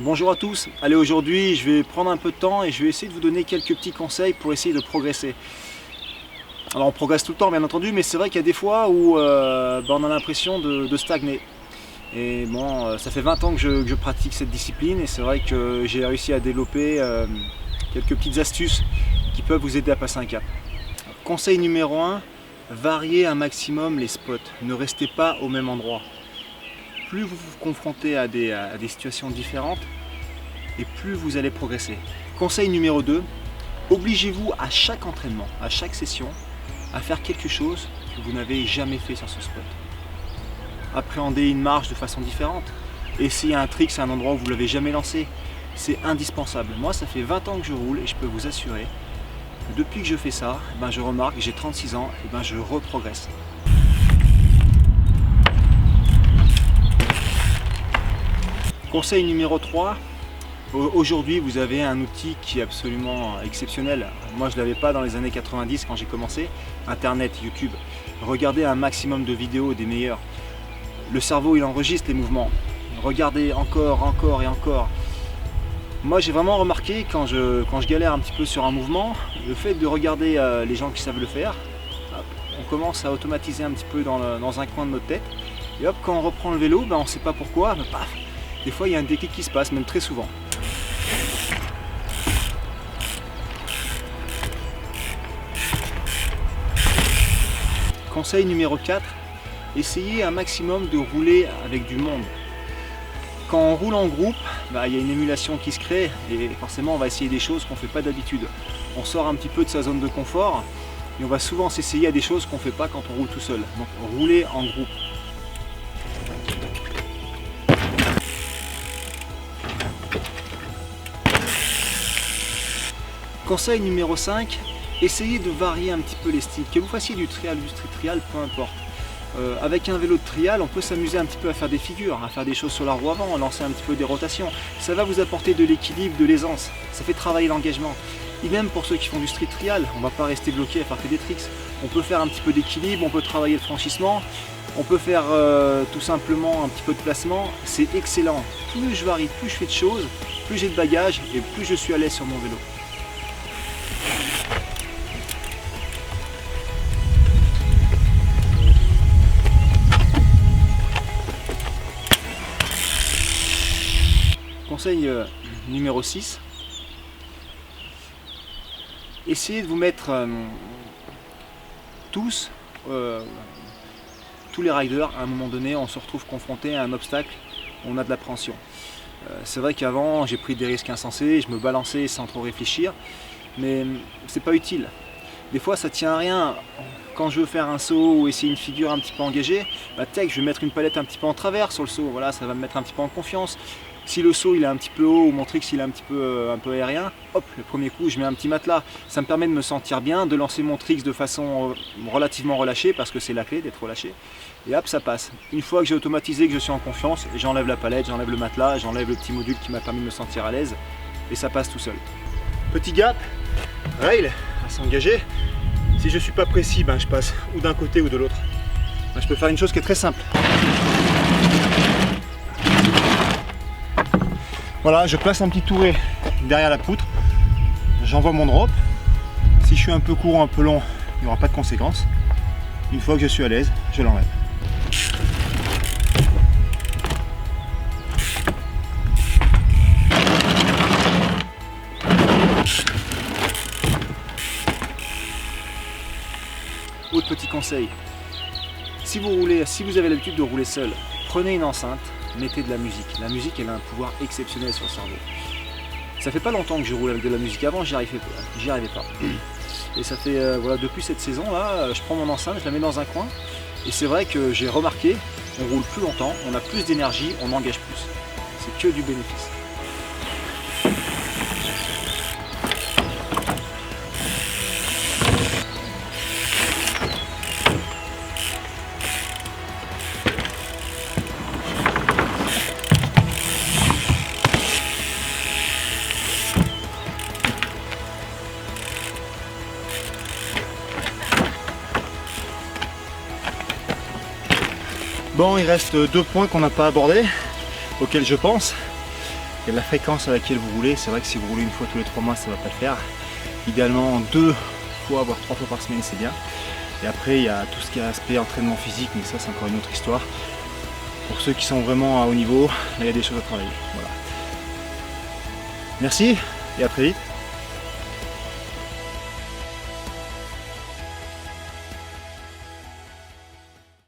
Bonjour à tous. Allez, aujourd'hui je vais prendre un peu de temps et je vais essayer de vous donner quelques petits conseils pour essayer de progresser. Alors on progresse tout le temps bien entendu, mais c'est vrai qu'il y a des fois où on a l'impression de stagner. Et bon, ça fait 20 ans que je pratique cette discipline et c'est vrai que j'ai réussi à développer quelques petites astuces qui peuvent vous aider à passer un cap. Conseil numéro 1, variez un maximum les spots. Ne restez pas au même endroit. Plus vous vous confrontez à des situations différentes et plus vous allez progresser. Conseil numéro 2, obligez-vous à chaque entraînement, à chaque session, à faire quelque chose que vous n'avez jamais fait sur ce spot. Appréhendez une marche de façon différente. Essayez un trick à un endroit où vous ne l'avez jamais lancé. C'est indispensable. Moi, ça fait 20 ans que je roule et je peux vous assurer que depuis que je fais ça, je remarque, j'ai 36 ans, et je reprogresse. Conseil numéro 3, aujourd'hui vous avez un outil qui est absolument exceptionnel. Moi je ne l'avais pas dans les années 90 quand j'ai commencé, Internet, YouTube. Regardez un maximum de vidéos des meilleurs. Le cerveau il enregistre les mouvements. Regardez encore et encore. Moi j'ai vraiment remarqué quand je galère un petit peu sur un mouvement, le fait de regarder les gens qui savent le faire, on commence à automatiser un petit peu dans un coin de notre tête. Et hop, quand on reprend le vélo, on ne sait pas pourquoi, mais paf, des fois il y a un déclic qui se passe, même très souvent. Conseil numéro 4, essayez un maximum de rouler avec du monde. Quand on roule en groupe, il y a une émulation qui se crée et forcément on va essayer des choses qu'on ne fait pas d'habitude. On sort un petit peu de sa zone de confort et on va souvent s'essayer à des choses qu'on ne fait pas quand on roule tout seul. Donc roulez en groupe. Conseil numéro 5, essayez de varier un petit peu les styles. Que vous fassiez du trial ou du street trial, peu importe. Avec un vélo de trial, on peut s'amuser un petit peu à faire des figures, à faire des choses sur la roue avant, à lancer un petit peu des rotations. Ça va vous apporter de l'équilibre, de l'aisance. Ça fait travailler l'engagement. Et même pour ceux qui font du street trial, on ne va pas rester bloqué à faire que des tricks. On peut faire un petit peu d'équilibre, on peut travailler le franchissement, on peut faire tout simplement un petit peu de placement. C'est excellent. Plus je varie, plus je fais de choses, plus j'ai de bagages et plus je suis à l'aise sur mon vélo. Conseil numéro 6, essayez de vous mettre tous les riders, à un moment donné, on se retrouve confronté à un obstacle, on a de l'appréhension. C'est vrai qu'avant, j'ai pris des risques insensés, je me balançais sans trop réfléchir, mais c'est pas utile. Des fois, ça tient à rien. Quand je veux faire un saut ou essayer une figure un petit peu engagée, je vais mettre une palette un petit peu en travers sur le saut, voilà, ça va me mettre un petit peu en confiance. Si le saut il est un petit peu haut ou mon trick il est un peu aérien, hop, le premier coup je mets un petit matelas. Ça me permet de me sentir bien, de lancer mon trick de façon relativement relâchée parce que c'est la clé d'être relâché. Et hop, ça passe. Une fois que j'ai automatisé, que je suis en confiance, j'enlève la palette, j'enlève le matelas, j'enlève le petit module qui m'a permis de me sentir à l'aise et ça passe tout seul. Petit gap, rail, à s'engager. Si je suis pas précis, je passe ou d'un côté ou de l'autre. Je peux faire une chose qui est très simple. Voilà, je place un petit touret derrière la poutre, j'envoie mon drop. Si je suis un peu court ou un peu long, il n'y aura pas de conséquences. Une fois que je suis à l'aise, je l'enlève. Autre petit conseil, si vous avez l'habitude de rouler seul, prenez une enceinte, mettez de la musique. La musique elle a un pouvoir exceptionnel sur le cerveau. Ça fait pas longtemps que je roule avec de la musique, avant j'y arrivais pas. Et ça fait depuis cette saison là, je prends mon enceinte, je la mets dans un coin et c'est vrai que j'ai remarqué, on roule plus longtemps, on a plus d'énergie, on engage plus. C'est que du bénéfice. Bon, il reste deux points qu'on n'a pas abordés, auxquels je pense. Il y a la fréquence à laquelle vous roulez. C'est vrai que si vous roulez une fois tous les 3 mois, ça ne va pas le faire. Idéalement 2 fois, voire 3 fois par semaine, c'est bien. Et après, il y a tout ce qui est aspect entraînement physique, mais ça, c'est encore une autre histoire. Pour ceux qui sont vraiment à haut niveau, là, il y a des choses à travailler. Voilà. Merci et à très vite.